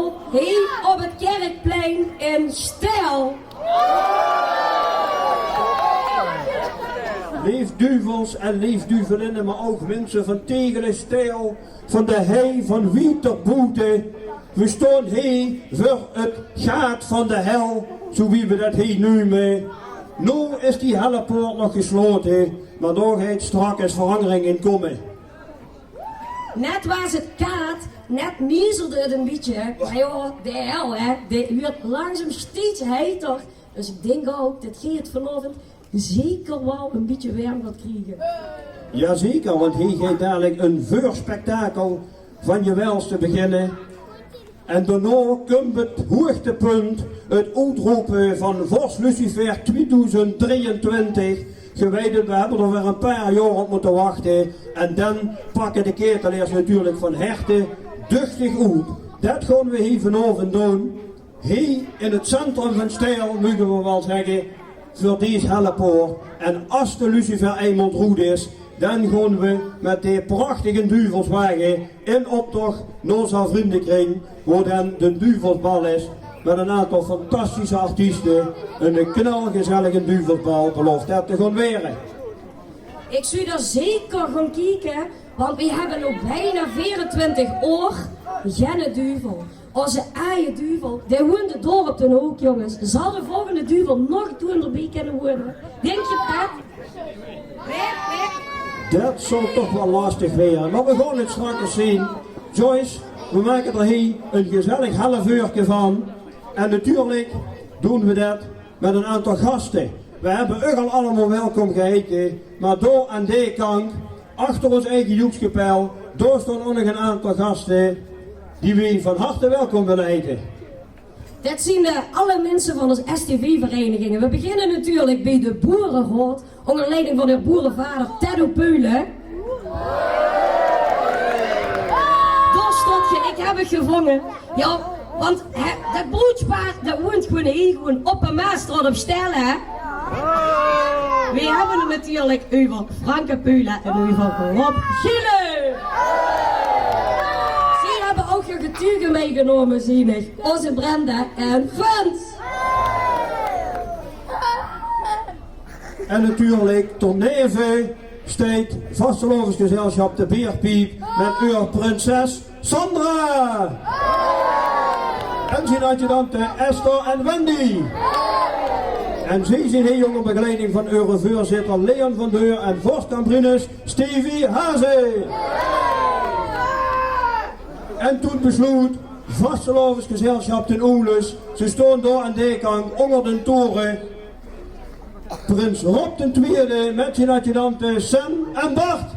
duvel hier op het Kerkplein in Stijl. Leef duvels en leef duvelinnen, maar ook mensen van Tegelen, Stijl, van de hei, van Wieterboete. We staan hier voor het gaat van de hel, zo wie we dat hier noemen. Nu is die hellepoort nog gesloten, maar daar gaat straks verandering in komen. Net was het kaart, net miezelde het een beetje. Maar joh, de hel hè, die wordt langzaam steeds heter. Dus ik denk ook dat Geert vanavond zeker wel een beetje warm gaat krijgen. Jazeker, want hier gaat dadelijk een vuurspektakel van je welste beginnen. En daarna komt het hoogtepunt, het uitroepen van Vos Lucifer 2023. Geweten, we hebben er weer een paar jaar op moeten wachten. En dan pakken de ketelaars natuurlijk van harte duchtig uit. Dat gaan we hier vanavond doen. Hier in het centrum van Stijl, mogen we wel zeggen, voor deze hellepoort. En als de Lucifer eenmaal goed is, dan gaan we met die prachtige duvelswagen in optocht naar zijn vriendenkring, waar dan de duvelsbal is. Met een aantal fantastische artiesten. Een knalgezellige duvelsbal, belooft dat te gaan weren. Ik zou daar zeker gaan kijken, want we hebben nog bijna 24 uur geen duvel. Onze eigen duvel, die woont het dorp dan ook, jongens. Zal de volgende duvel nog toen erbij kunnen worden? Denk je dat? Dat zal toch wel lastig weren, maar we gaan het straks zien. Joyce, we maken er hier een gezellig half uurtje van. En natuurlijk doen we dat met een aantal gasten. We hebben u al allemaal welkom geheten, maar door aan die kant, achter ons eigen Joekskapel, daar staan ook nog een aantal gasten die we van harte welkom willen heten. Dat zien alle mensen van onze STV-verenigingen. We beginnen natuurlijk bij de Boerenhoort, onder leiding van de boerenvader Teddo Peulen. Daar stond je, ik heb het gevangen. Ja, want dat broedspaard, dat woont gewoon hier, gewoon op een Maastraat op Stijl, hè. We hebben het natuurlijk over Franke Peulen en over Rob Gielen. Ze hebben ook je getuigen meegenomen, zie ik. Onze Brenda en Frans. En natuurlijk Torneven steekt vastelovensgezelschap de Beerpiep met uw prinses Sandra. En zijn adjudanten Esther en Wendy. En zij zijn hier onder begeleiding van uw voorzitter Leon van Deur en Vorstkamprinus Stevie Haze. En toen besloot vastelovensgezelschap ten Oelus, ze staan daar aan de kant onder de toren. Prins Rob ten Tweede met zijn adjudanten Sam en Bart.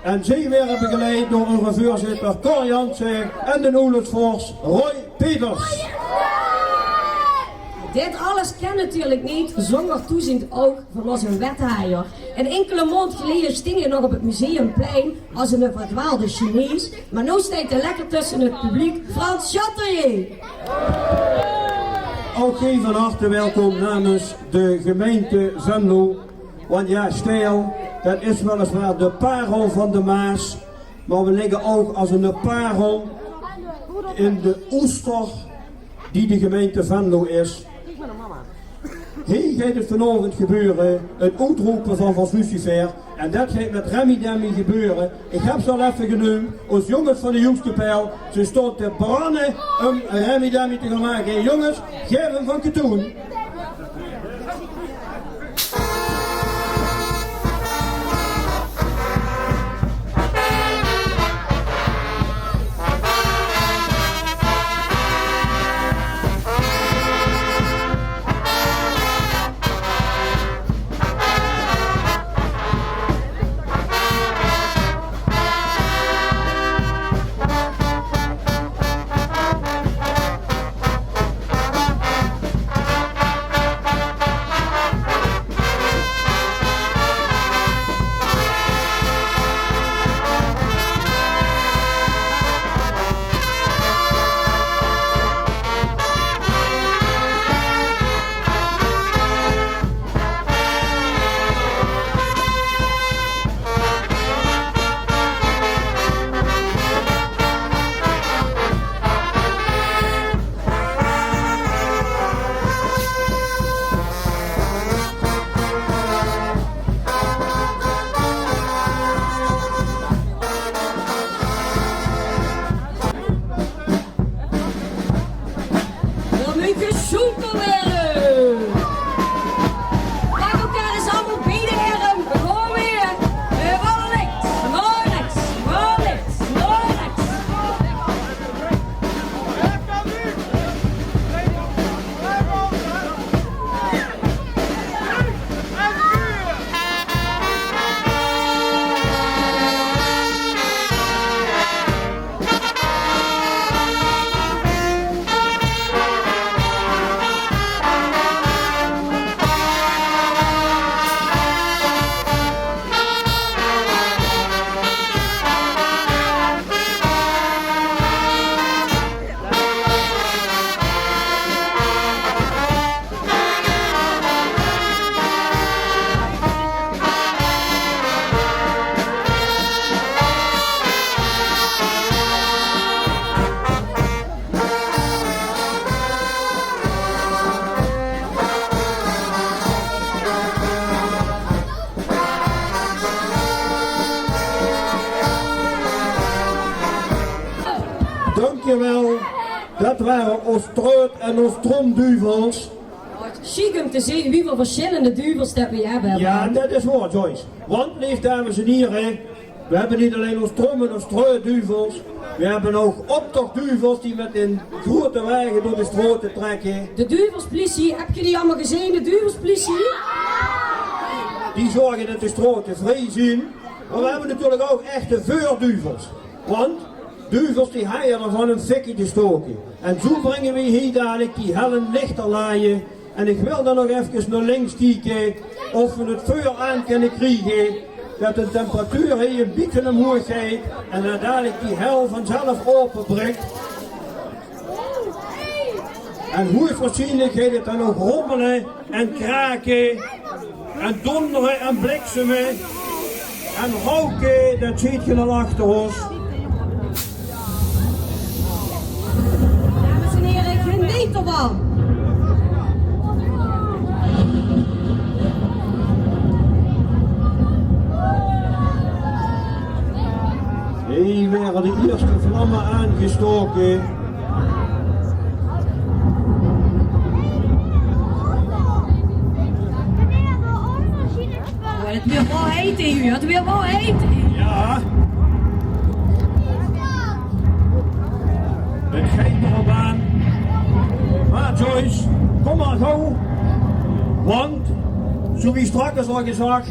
En zij werden begeleid door uw voorzitter Cor Jansen en de Oelusfors Roy Peters. Dit alles kan natuurlijk niet zonder toezicht oog van onze wethouder. En enkele maand geleden sting je nog op het museumplein als een verdwaalde Chinees. Maar nu staat er lekker tussen het publiek Frans Chatelier. Ook geen van harte welkom namens de gemeente Venlo. Want ja, Stijl, dat is weliswaar de parel van de Maas. Maar we liggen ook als een parel in de oester die de gemeente Venlo is. Hier gaat het vanavond gebeuren, het uitroepen van Vos Lucifer. En dat gaat met Remy Demi gebeuren. Ik heb ze al even genoemd, ons jongens van de Joekskapel. Ze staan te branden om Remy Demi te gaan maken. En jongens, geef hem van katoen. Dankjewel. Dat waren ons truit en ons tromduvels. Chic om te zien hoeveel verschillende duvels dat we hebben. Ja, dat is waar, Joyce. Want, lieve dames en heren, we hebben niet alleen ons trom en ons truitduvels. We hebben ook optochtduvels die met een grote wagen door de straten trekken. De duvelspolitie, heb je die allemaal gezien, de duvelspolitie? Die zorgen dat de straten vrij zijn. Maar we hebben natuurlijk ook echte vuurduvels. Want duvels die haaien ervan een fikje te stoken. En zo brengen we hier dadelijk die hellen lichter laaien. En ik wil dan nog even naar links kijken of we het vuur aan kunnen krijgen. Dat de temperatuur hier een beetje omhoog gaat en dat dadelijk die hel vanzelf openbreekt. En hoogstwaarschijnlijk gaat het dan nog rommelen en kraken en donderen en bliksemen en roken, dat ziet je al achter ons. Dames en heren, ik geniet ervan. Hier werden de eerste vlammen aangestoken. Het weer wel heet in u, het weer wel heet. Ja. Het geeft erop aan. Maar Joyce, kom maar gauw. Want, zo wie straks al gezegd,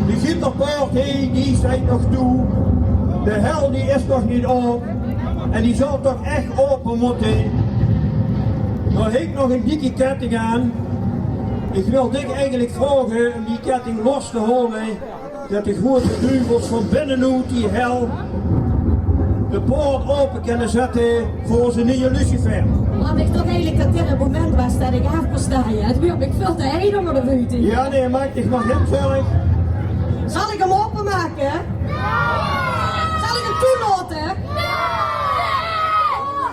die gitterpoort die staat nog toe. De hel die is nog niet op. En die zal toch echt open moeten. Nou heb ik nog een dikke ketting aan. Ik wil Dick eigenlijk vragen om die ketting los te halen. Dat de grote duvels van binnenuit die hel de poort open kunnen zetten voor zijn nieuwe Lucifer. Laat ik toch eigenlijk dat dit het moment was dat ik afversta je. Het wil ik veel te heen onder de buiten. Ja, nee, maak dich maar geen zorg. Zal ik hem openmaken? Zal ik hem toelaten?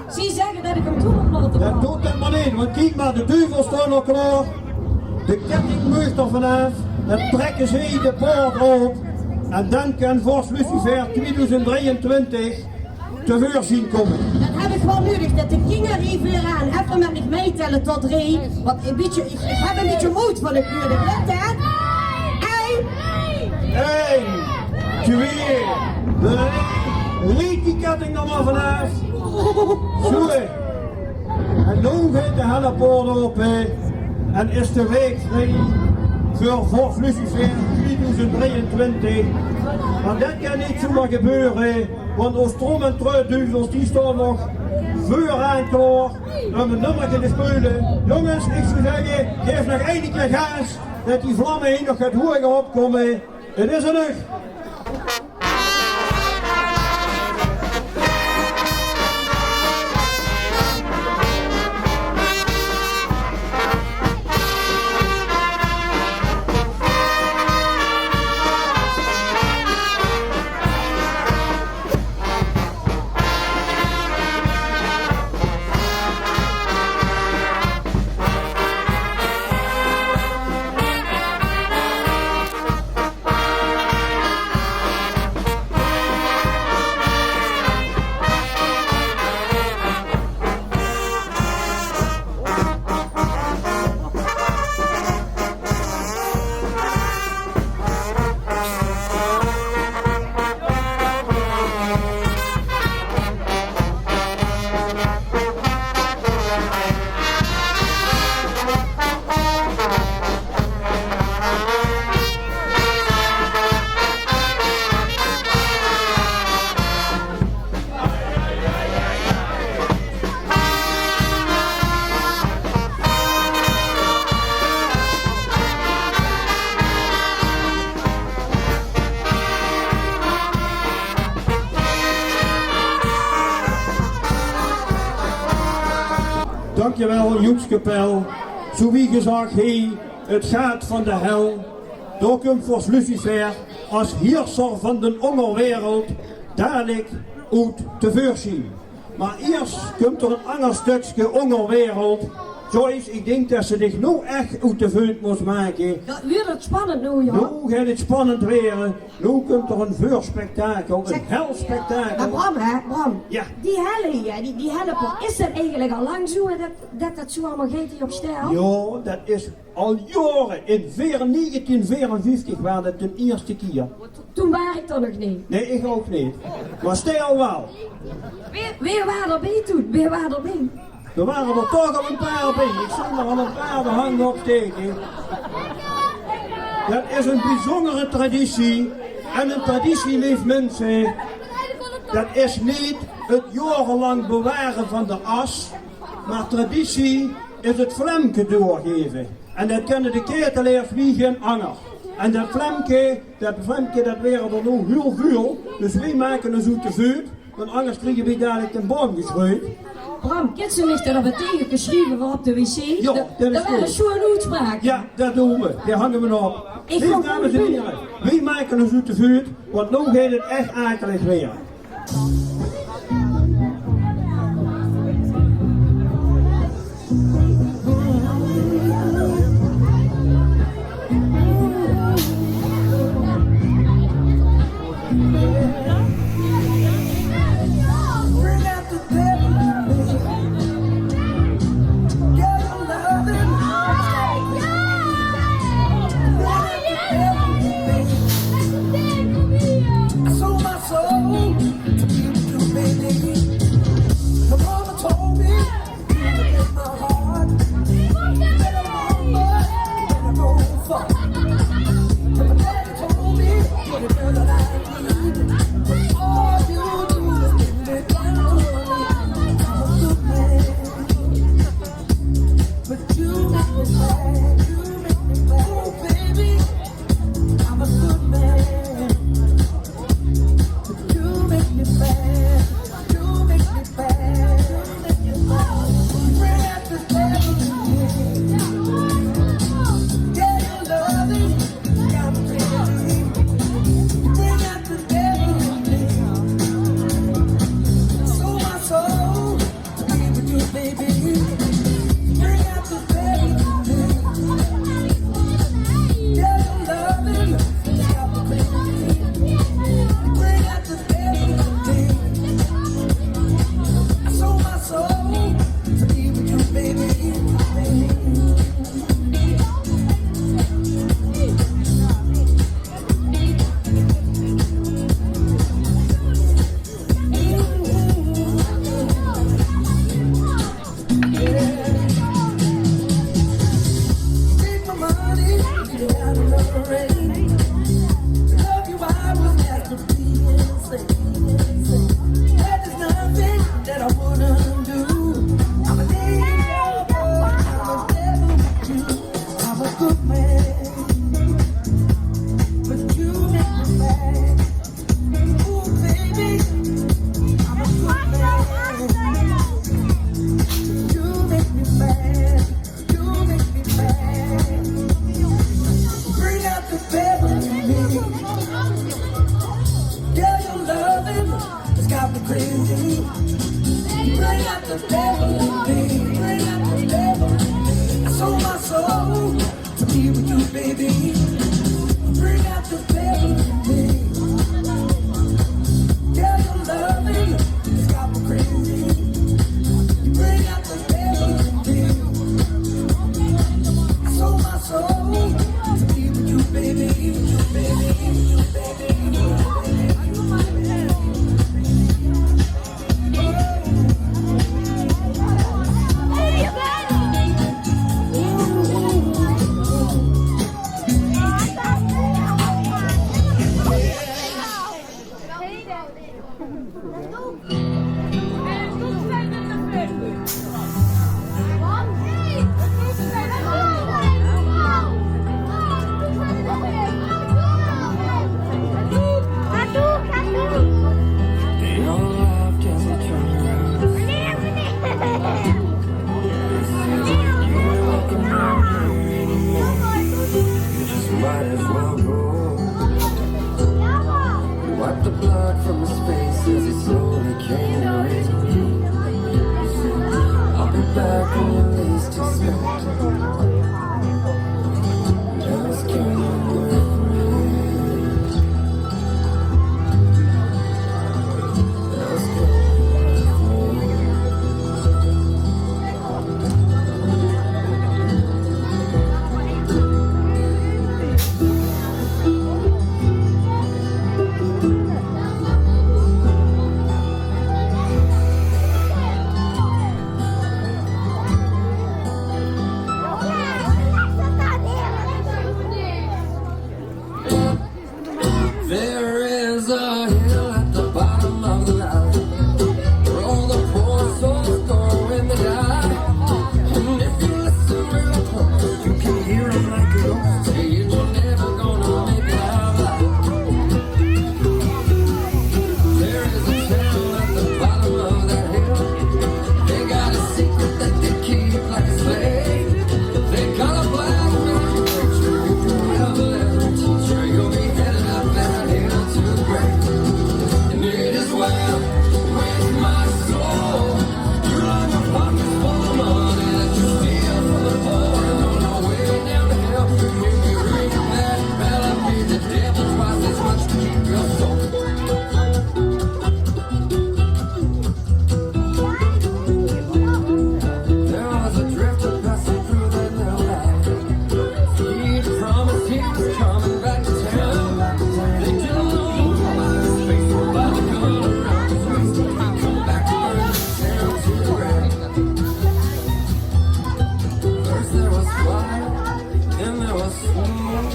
Zie zeggen dat ik hem toe moet laten. Dat doet dat maar niet, want kijk maar, de duvels staan al klaar. De ketting muurt er vanaf. Dan trekken ze de poort op. En dan kan Vorst Lucifer 2023 te vuur zien komen. Dat heb ik wel nodig, dat de kinderen hier weer aan. Even met me meetellen tot 3. Want ik heb een beetje moed van de buurt. Let hè? 1, 2, 3. Riet die ketting er maar vanaf. Zo. En nu gaat de hele poort open. En is de week vrij voor Vorst Lucifer 2023. Maar dat kan niet zomaar gebeuren, want ons trom- en truitduvels die staan nog vuur aan klaar om een nummer te spelen. Jongens, ik zou zeggen, geef nog één keer gas, dat die vlammen hier nog gaat hoger opkomen. Het is er nog. Dankjewel Joekskapel. Zo wie gezegd, het gaat van de hel. Daar komt Vorst Lucifer als heerser van de onderwereld dadelijk uit te vuur zien. Maar eerst komt er een ander stukje onderwereld Joyce, ik denk dat ze zich nou echt uit de vuurt moest maken. Ja, weer het spannend nu, ja. Nou gaat het spannend weer. Nu komt er een vuurspektakel, een Maar helspektakel. Bram, hè, Bram. Ja. Die helle hier, die hellepoort, is dat eigenlijk al lang zo dat zo allemaal gaat hier op stijl? Ja, dat is al jaren. In 1954 was het de eerste keer. Toen was ik er nog niet. Nee, ik ook niet. Maar stel wel. Wie waren erbij toen? Wie waren erbij? Er waren er toch al een paar bij. Ik zie er al een paar de handen opsteken. Dat is een bijzondere traditie. En een traditie, lief mensen, dat is niet het jarenlang bewaren van de as. Maar traditie is het vlamke doorgeven. En dat kennen de ketelaars wie geen anger. En dat vlamke dat waren er nu heel veel. Dus wij maken een zoete vuur. Want anders krijgen we dadelijk een boom geschreeuwd. Bram, kent ze niet dat er tegen geschreven wordt op de wc? Ja, dat is waren goed. zo'n uitspraak. Ja, dat doen we. Die hangen we op. Ik Lieve kom dames van en de heren, wie maken een zoete vuur? Want nu gaat het echt akelig weer. it back when you least expect it. Love's coming with me. Love's coming with me. There is a hill at the bottom of the valley where all the poor souls go when they die. And if you listen real close, you can hear them like a ghost saying you're never gonna make it out alive. There is a town at the bottom of that hill. They got a secret that they keep like a slave. They got a black man preacher who can never ever teacher. You'll be headed up that hill to the grave. And it is well with my soul. You're like a pocket full of money that you steal from the poor. And on the way down the hill, you can ring that bell. I paid the devil twice as much to keep your soul. There was a drifter passing through that little valley. He promised he was coming back to town. They didn't know by his face or by the gun around his waist. He'd come back to burn the town to the ground. First there was fire, then there was smoke.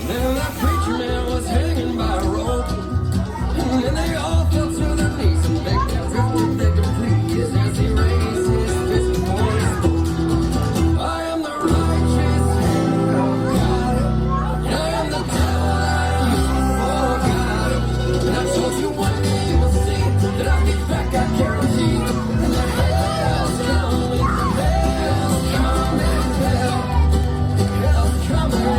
Then that preacher man was hanging by a rope. And then they all fell to their knees and begged the drifter, begged him please, as he raised his fist before he spoke. I am the righteous hand of God. I am the devil that you forgot. And I told you one day you will see that I'll be back, I guarantee. And the hell's coming, hell's coming, hell's coming.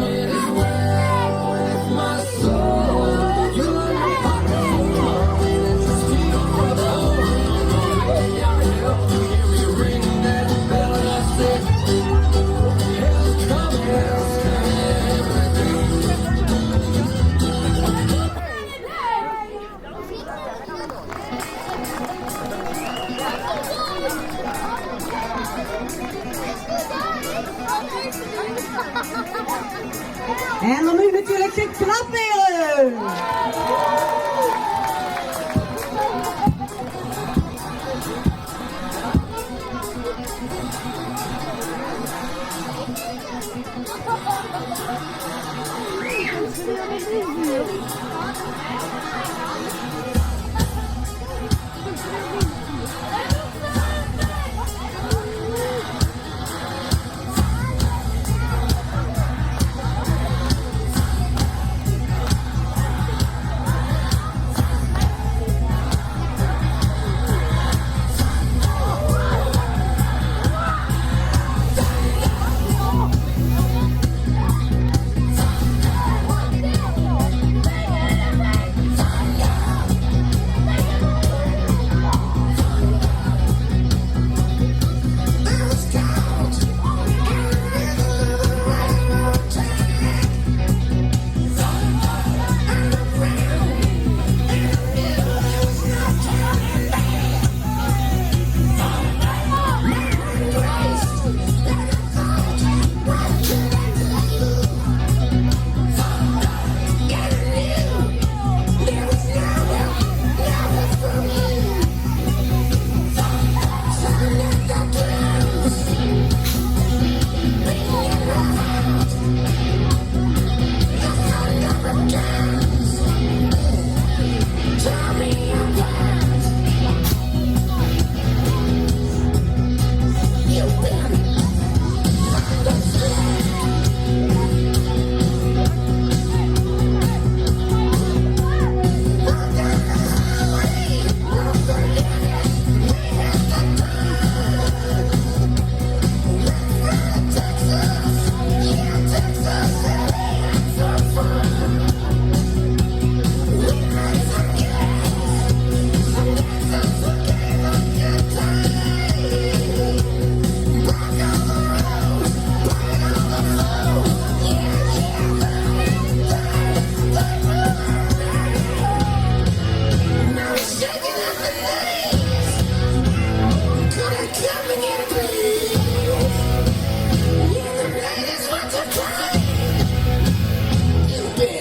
It is well with my soul. You like a pocket full of money that you steal from the poor. On the way down the hill, you hear me ring that bell, and I say, hell's coming, everything. En dan nu natuurlijk de klapheren.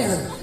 beginnen.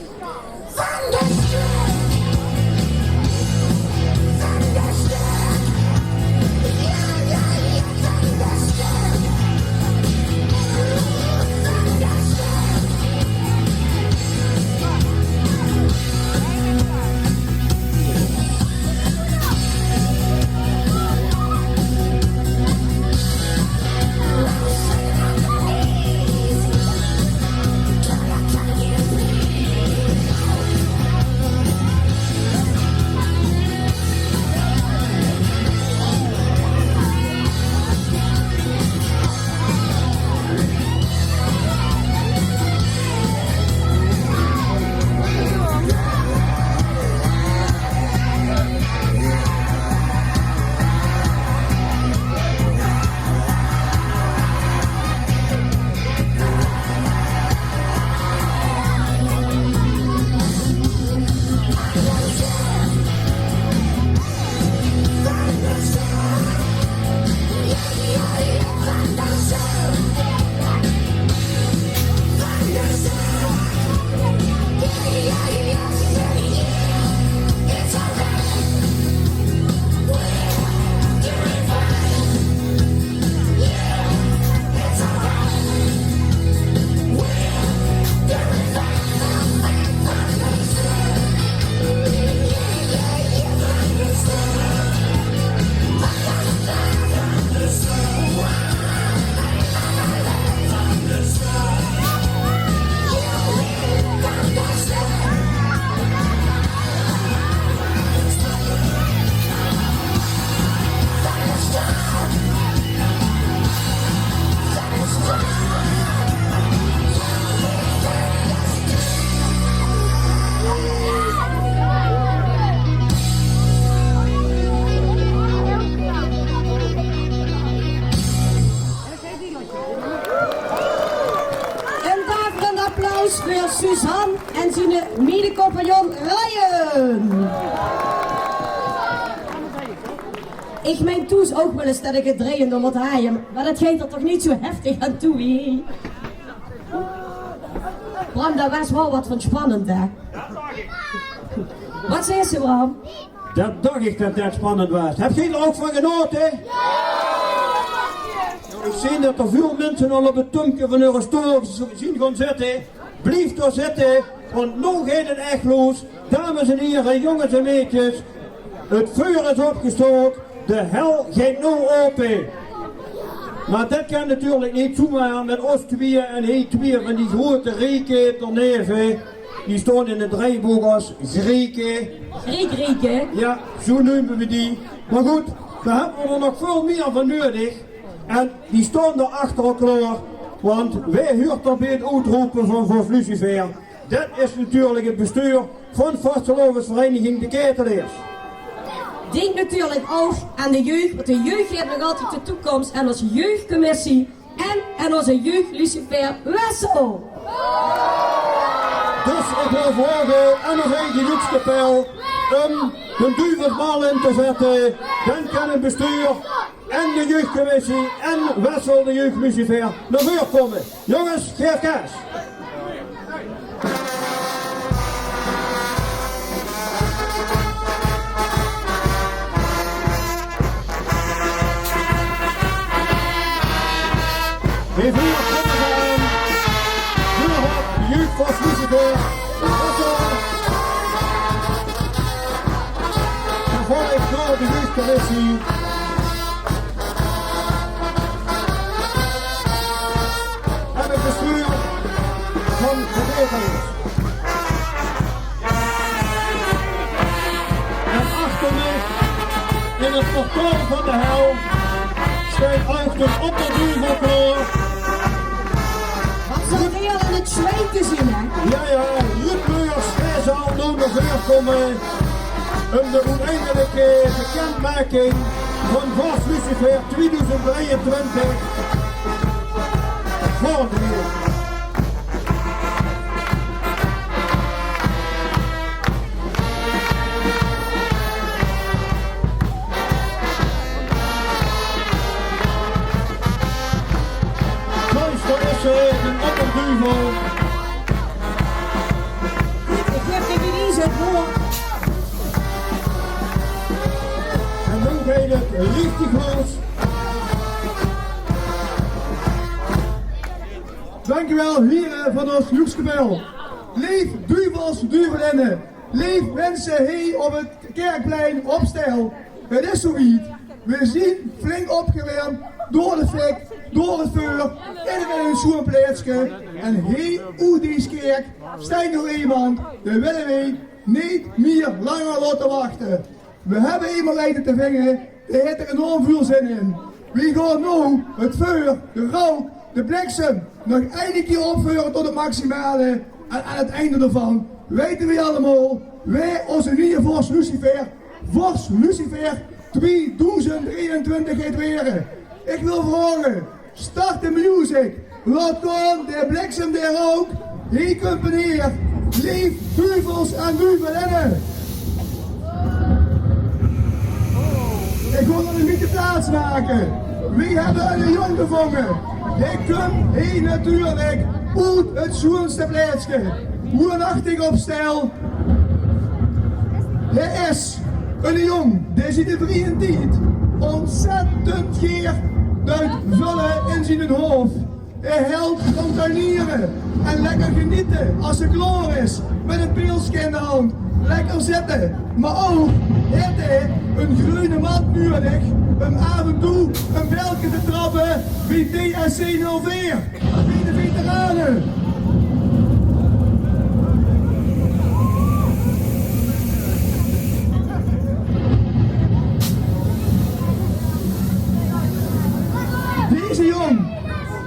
Voor Suzanne en zijn mede-compagnon Ryan. Ik meen toes ook wel eens dat ik het draaien door moet haaien, maar dat gaat er toch niet zo heftig aan toe, hè? Bram, dat was wel wat van spannend, hè? Wat zei ze, Bram? Dat dacht ik dat dat spannend was. Heb je er ook van genoten? Ik zie dat er veel mensen al op het tunkje van hun stoel zien gaan zitten. Blijf er zitten, want nu gaat het echt los. Dames en heren, jongens en meisjes. Het vuur is opgestoken. De hel gaat nu open. Maar dat kan natuurlijk niet zomaar met ons tweeën en hij tweeën van die grote rieken daarneven. Die staan in het draaiboek als Grieken. Grieken? Ja, zo noemen we die. Maar goed, daar hebben we er nog veel meer van nodig. En die staan er achter klaar. Want wij huurt er bij het uitroepen van Vos Lucifer. Dat is natuurlijk het bestuur van Vastelovensvereniging de Ketelaars. Denk natuurlijk ook aan de jeugd, want de jeugd heeft nog altijd de toekomst en onze jeugdcommissie en onze jeugd Lucifer Wessel. Dus ik wil vragen aan nog een jeugdkapel om de duivelbal in te zetten. Dan kan het bestuur en de jeugdcommissie en Wessel de jeugd Lucifer naar voren komen. Jongens, geef kaas. Even hier komen aan. Nu op de jeugd van Lucifer. Wessel. Daarvoor ik door de jeugdcommissie. En het bestuur van de Ketelaars. En achter me, in het portaal van de hel, staat uit de opperduivel klaar. Wat zal hier aan het zweet te zien, hè? Ja, Ruud Meurs, hij zal nu nog weer komen om de uiteindelijke bekendmaking van Vos Lucifer 2023 voor te nemen. Mooiste is een opperduivel. zet voor. En dan gaat het richtig los. Dankjewel, heren van ons Joekskapel. Leef duvels, duvelinnen. Leef mensen hier op het kerkplein op stijl. Het is zoiets. We zien flink opgewarmd door de fik, door het vuur, in een schoenplaatsje. En hier uit deze kerk staat nog iemand, de willen wij niet meer langer laten wachten. We hebben iemand leiden te vingen, die heeft er enorm veel zin in. Wie gaat nu het vuur, de rook, de bliksem nog één keer opvuren tot het maximale. En aan het einde ervan weten we allemaal, wij onze nieuwe Vorst Lucifer 2023 gaat weer. Ik wil vragen, start de music, laat gaan de bliksem de rook, hier komt meneer, lief duvels en duvelinnen. Ik wil nog een beetje plaats maken. Wie hebben een jong gevangen? Ik kom hier natuurlijk uit het schoonste plaatsje. Woernachtig op stijl. Er is een jong, die zit in vriend tijd ontzettend geer uit vullen in zijn hoofd. Hij helpt van tuinieren en lekker genieten als ze klaar is met een pilsje in de hand. Lekker zitten, maar ook heeft hij een groene mat nodig om af en toe een belke te trappen bij DSC 04, bij de veteranen. Deze jong,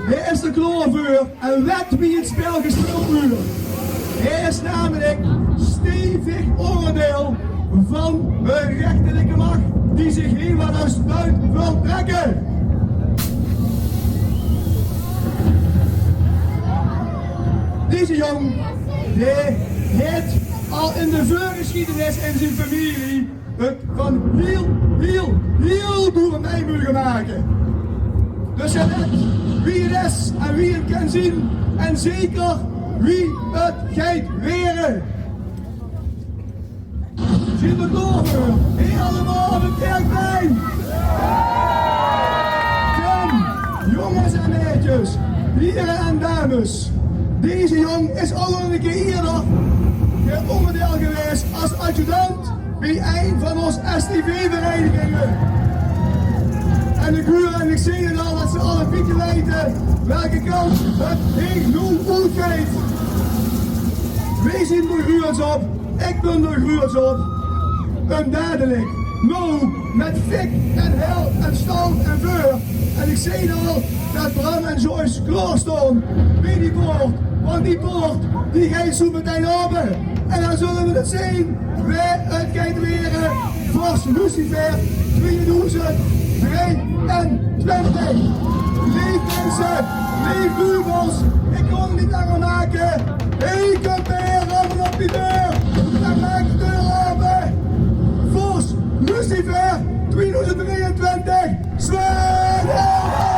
hij is de klaarvuur en weet wie het spel gespeeld wordt. Hij is namelijk stevig oordeel van een rechterlijke macht die zich hier wat als buiten wil trekken. Deze jong, die heeft al in de voorgeschiedenis in zijn familie het van heel door Nijmegen maken. Dus je weet wie het is en wie het kan zien en zeker wie het gaat weren. Zien we door, hier allemaal op het kerkplein. Kom, jongens en meisjes, heren en dames. Deze jong is al een keer eerder onderdeel geweest als adjudant bij een van onze STV-verenigingen. En ik huur en ik zie het al dat ze alle pieken weten welke kant het hier nu uitgeeft. Wij zien er gruwels op, ik ben er gruwels op. En dadelijk, nou met fik en hel en stoom en vuur. En ik zie al dat Bram en Joyce klaar staan bij die poort. Want die poort die gaat zo meteen open. En dan zullen we het zien. Wij het gaat weer Vorst Lucifer 2023. Lief mensen, lief duvels, ik kon het niet langer maken. Ik kom weer rammen op die deur. Dan maak de deur open. Vorst Lucifer 2023. Zwaar!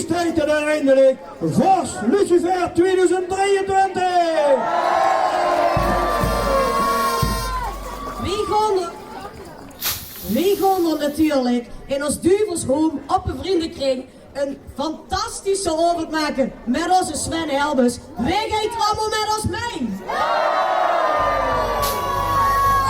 staat er eindelijk Vos Lucifer 2023! Wie gaan er natuurlijk in ons Duvelsroom op een vriendenkring een fantastische avond maken met onze Sven Helbus. Wie gaat allemaal met ons mee?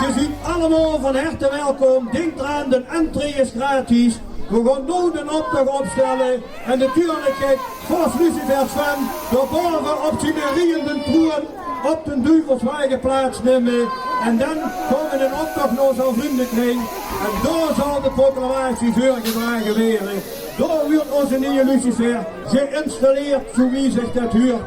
Je ziet allemaal van harte welkom. Denk eraan, de entree is gratis. We gaan nu een optocht opstellen. En natuurlijk gaat Vos Lucifer Sven daarboven op zijn riende troen op de Duvelswagen plaatsnemen. En dan komen we een optocht naar zo'n vriendenkring. En daar zal de proclamatie voorgedragen worden. Daar wordt onze nieuwe Lucifer geïnstalleerd, zo wie zich dat huurt.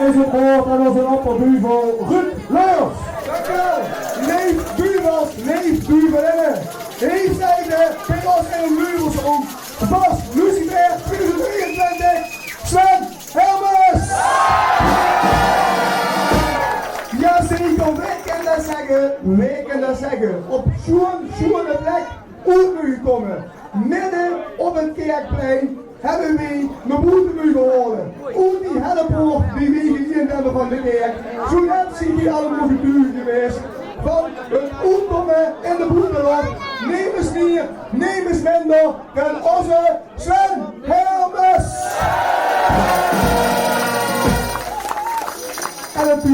is het woord aan onze opperduvel Ruud Leurs. Dank u wel. Leef Duivels, leef Duivelinnen. Heeft zij de Peros en Duivels om Vos Lucifer 2023 Sven Helbus. Jazeker, wij kunnen dat zeggen. Op zo'n plek uit nu gekomen. Midden op het kerkplein hebben wij de boete gehouden. Uit die hellepoort die wij gezien hebben van de kerk. Zo net zijn die allemaal getuigen geweest. Van het uitkomen in de boetelot. Neem eens neer, neem eens minder. En onze Sven Helbus.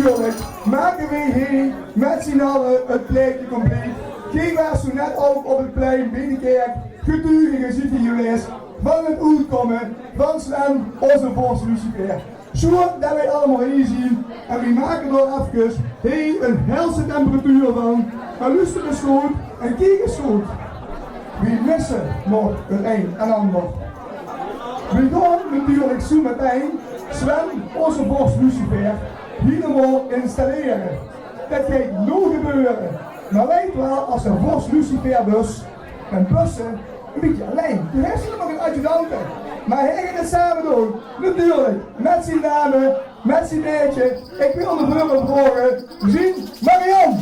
natuurlijk maken wij hier met z'n allen het pleintje compleet. Geen was toen net ook op het plein Binnenkerk getuige ziet geweest van het uitkomen van Sven, onze Vos Lucifer. Zo dat wij allemaal hier zien en we maken er even een helse temperatuur van. Maar luister eens goed en kijk eens goed. We missen nog het een en ander. We gaan natuurlijk zo meteen Sven, onze Vos Lucifer, helemaal installeren. Dat gaat nooit gebeuren. Maar weet wel, als een Vos Lucifer bus en bussen een beetje alleen. De rest is nog een adjudante. Maar hij gaat het samen doen. Natuurlijk. Met zijn dame, met zijn meisje. Ik wil de burger vragen. Zien Marianne.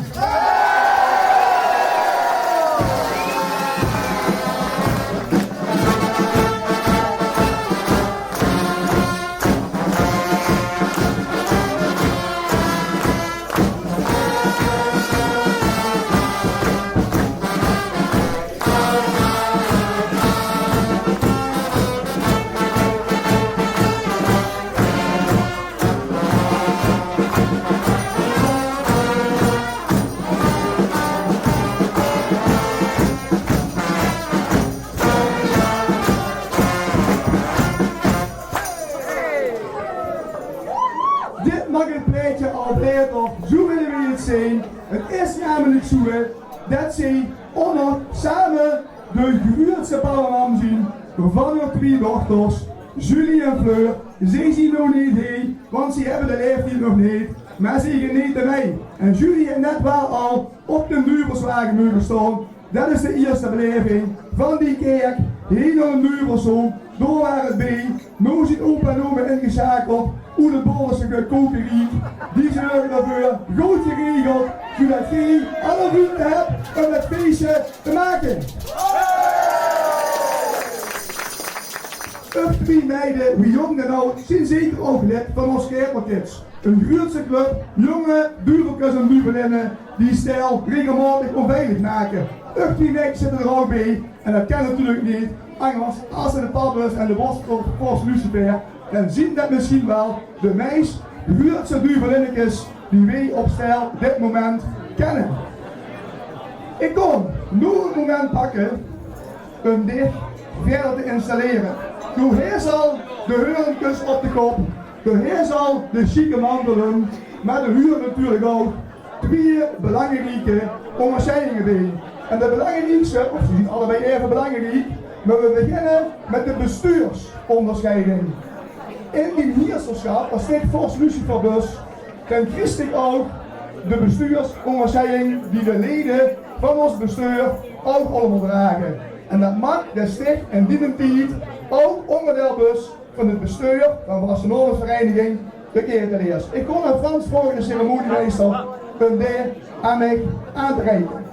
Zo willen we het zien. Het is namelijk zo dat ze onder samen de grootste panorama zien van hun twee dochters, Julie en Fleur. Ze zien nog niet heen, want ze hebben de leeftijd nog niet, maar ze genieten mee. En Julie heeft net wel al op de Nuberswagen mogen staan. Dat is de eerste beleving van die kerk, heen naar de Nubershoek, door waar het bij. Nu zit opa en oma ingeschakeld. Hoe de bollen kokerie, die zorgen ervoor goed geregeld, zodat jij alle ruimte hebt om dat feestje te maken. Op 2 meiden, wie jong en oud, zijn zeker ook lid van ons Kerkelkids. Een grootste club, jonge duveltjes en duvelinnen die stijl regelmatig onveilig maken. Op 2 meiden zitten er ook bij, en dat kan natuurlijk niet, anders als ze de tabbers en de Vos Lucifer. Dan zien dat misschien wel de meest grootste duvelinnetjes die wij op stijl dit moment kennen. Ik kon nu het moment pakken om dit verder te installeren. Door hier zal de hurentjes op de kop, door hier zal de chique mantelen, maar de huur natuurlijk ook 2 belangrijke onderscheidingen bij. En de belangrijkste, of ze zien allebei even belangrijk, maar we beginnen met de bestuursonderscheiding. In die meesterschap, als dit Vos Lucifer bus, dan kies ik ook de bestuursonderscheiding die de leden van ons bestuur ook allemaal dragen. En dat mag de sticht en die tijd ook onderdeelbus van het bestuur van de Nationale-Vereniging bekeerd ten eerst. Ik kon aan Frans voor de ceremoniemeester een deel aan mij aan te reiken.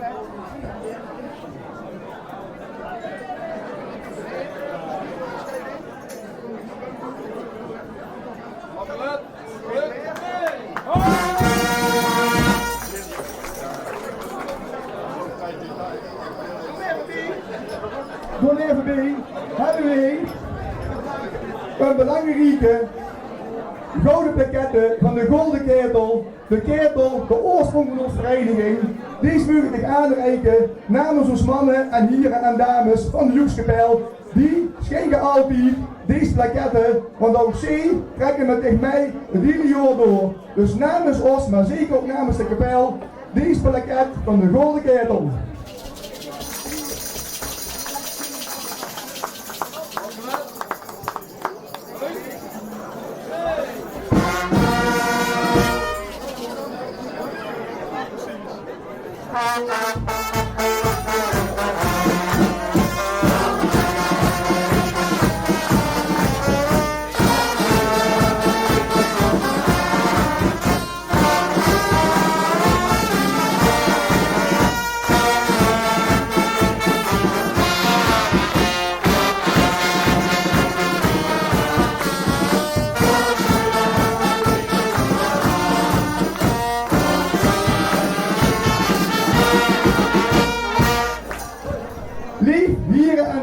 Door even bij hebben we een belangrijke gouden plaquette van de Golden Ketel. De ketel, de oorsprong van onze vereniging. Deze wil ik aanreiken namens ons mannen en heren en dames van de Joekskapel. Die schenken altijd deze plaquette, want ook zij trekken met tegen mij het hele jaar door. Dus namens ons, maar zeker ook namens de kapel, deze plaquette van de Golden Ketel.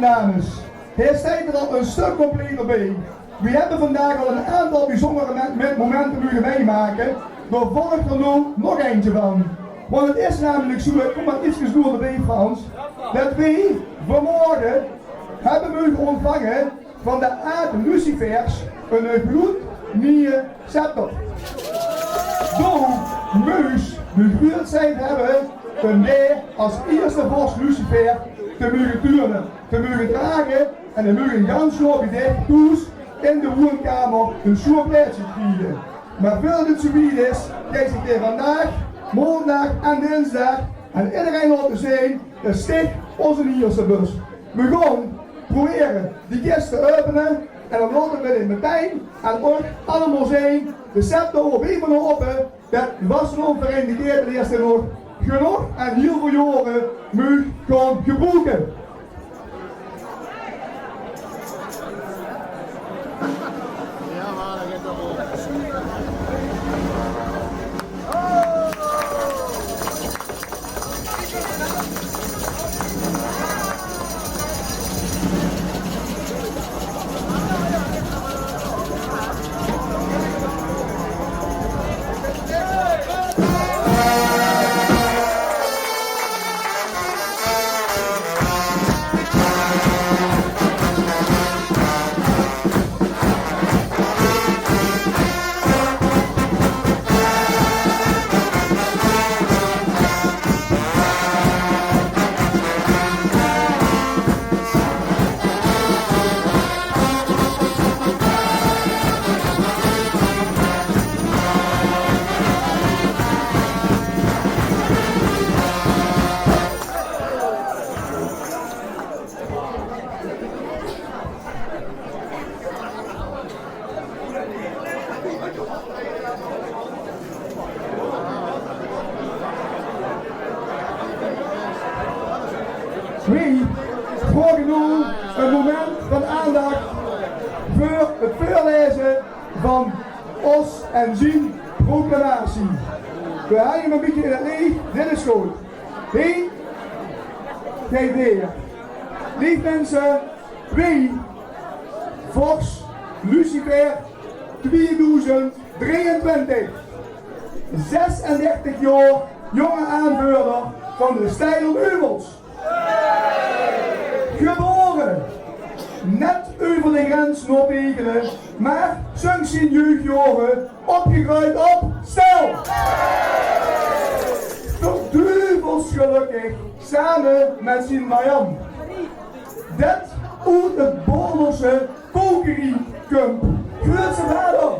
Dames, hier staat er al een stuk completer bij. We hebben vandaag al een aantal bijzondere momenten mogen meemaken. dan volgt er nu nog eentje van. Want het is namelijk zo, ik kom maar iets door de week Frans, dat wij vanmorgen hebben we ontvangen van de aard Lucifers een gloednieuwe scepter. Door Meus de gruwelijkheid hebben om wij als eerste vorst Lucifer te mogen turnen, te mogen dragen en te mogen ganz op de toes in de woonkamer een zo'n plaatsje krijgen. Maar veel dit zo is, krijg ik vandaag, maandag en dinsdag en iedereen laten zien, de sticht onze nieuwste bus. We gaan proberen die kist te openen en dan laten we het meteen en ook allemaal zien, de scepter op een van open, dat was nog verindikeerd de eerste nog genoeg en heel veel jaren moet gaan gebruiken. Wij vragen nu een moment van aandacht voor het voorlezen van ons en zijn proclamatie. We hangen een beetje in het licht, dit is goed. Wie? Kijk weer. Lief mensen, wie? Vos Lucifer 2023. 36 jaar jonge aanvoerder van de Stijl Heuvels. Geboren, net over de grens Noord-Egelen, maar sinds zijn jeugdjaren opgegroeid op Stijl. Verduivels gelukkig, samen met zijn Marianne. Dit uit het Bordelse Kokeriekump. Grootste vader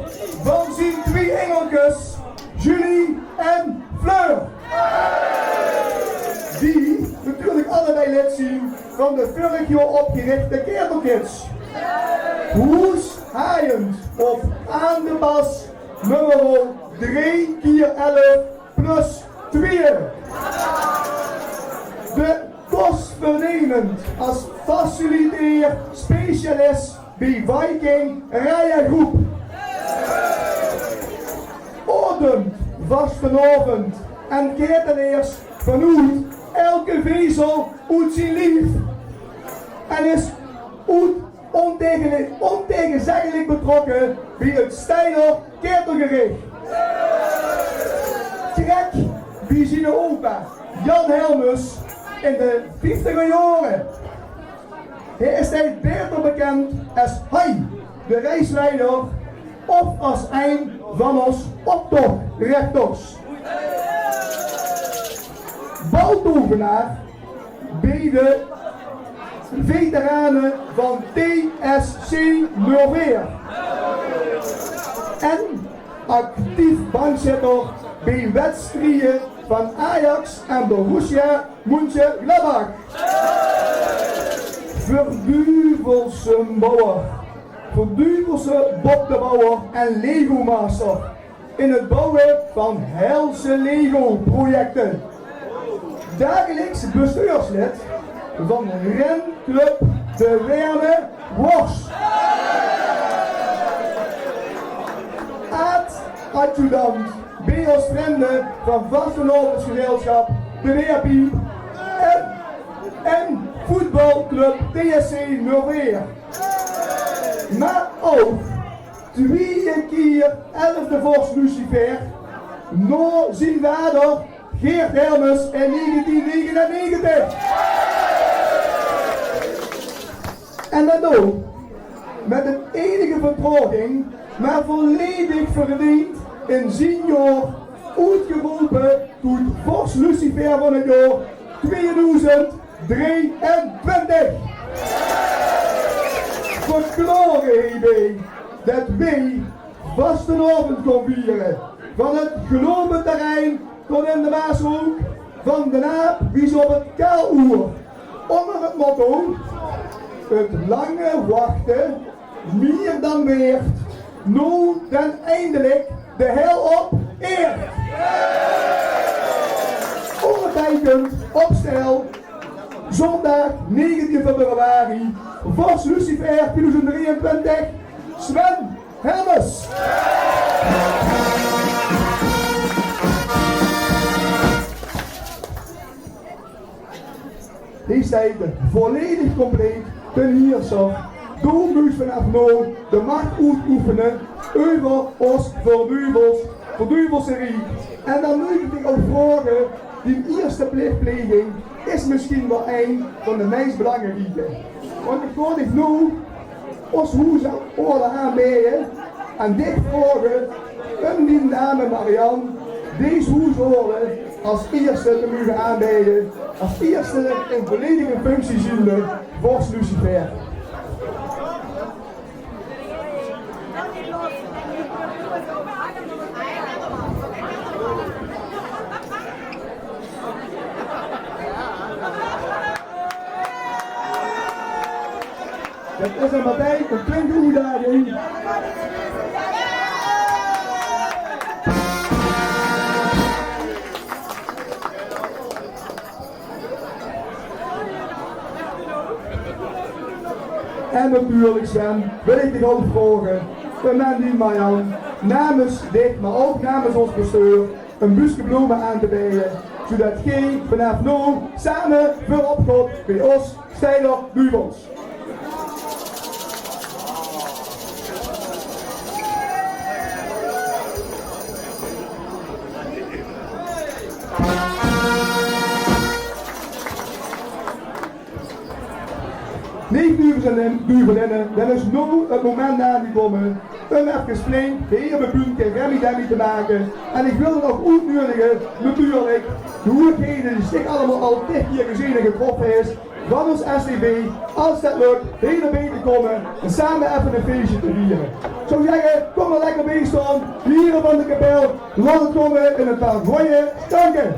van zijn twee engeltjes, Julie en Fleur. Die natuurlijk allebei lid zien van de vorig jaar opgerichte Ketelkids. Hoes haaiend of aan de bas nummer 3 keer 11 plus 2. De kostvernemend als faciliteer specialist bij Viking Rijengroep. Ordend vastenavond en ketelaars vanuit elke vezel uit zijn lief en is ontegenzeggelijk betrokken bij het Stijler ketelgericht. Trek bij zijn opa Jan Helmus in de 50er jaren. Hij is hij beter bekend als hij, de reisleider, of als een van ons optochtrechters. Baltovenaar bij de veteranen van TSC Noorweer. En actief bankzitter bij wedstrijden van Ajax en Borussia Mönchengladbach. Verduvelse bouwer, verduvelse boktebouwer en Lego-master in het bouwen van helse Lego-projecten. Dagelijks bestuurslid van Renclub de Werne Worst. Aard-adjudant bij ons vrienden van Vastenavondsgezelschap de Weerpiep en voetbalclub TSC Noorweer. Maar ook 2 keer 11e vorst Lucifer Nou zien vader Geert Helmers in 1999. En dat ook met een enige vertraging, maar volledig verdiend in senior uitgeroepen tot Vos Lucifer van het jaar 2023. Verklaren hierbij dat wij vastenavond kon vieren van het genomen terrein tot in de Maashoek van de Naap wie ze op het Kaaluur onder het motto het lange wachten meer dan weert, nu dan eindelijk de hel op eert. Ondertekend op stijl, zondag 19 februari, Vos Lucifer 2023, Sven Helmers. Die staat volledig compleet ten hier zo. Doe moet vanaf nu de macht uitoefenen over ons verduivelsserie. En dan moet ik je ook vragen, die eerste plichtpleging is misschien wel een van de meest belangrijke. Want ik kon ik nu ons huis orde aanbieden en dit vragen, die dame Marianne, deze huishouden als eerste te moeten aanbieden, als eerste in volledige functie ziende Vos Lucifer. Het is een partij, een flinke uitdaging. En natuurlijk Sven, wil ik je ook vragen, we mensen Marjan, namens dit, maar ook namens ons bestuur, een busje bloemen aan te bieden, zodat gij vanaf nu samen voorop gaat bij ons Steiler Duivels. Duivelinnen, dan is nu het moment aangekomen om even flink de hele buurt en Remy te maken. En ik wil het ook uitnodigen, natuurlijk, de hoedigheden die zich allemaal al dicht hier gezien en getroffen is, van ons STB, als dat lukt, hele beter komen en samen even een feestje te vieren. Ik zou zeggen, kom er lekker bij staan, hier van de kapel, laat het komen in een paar mooie danken.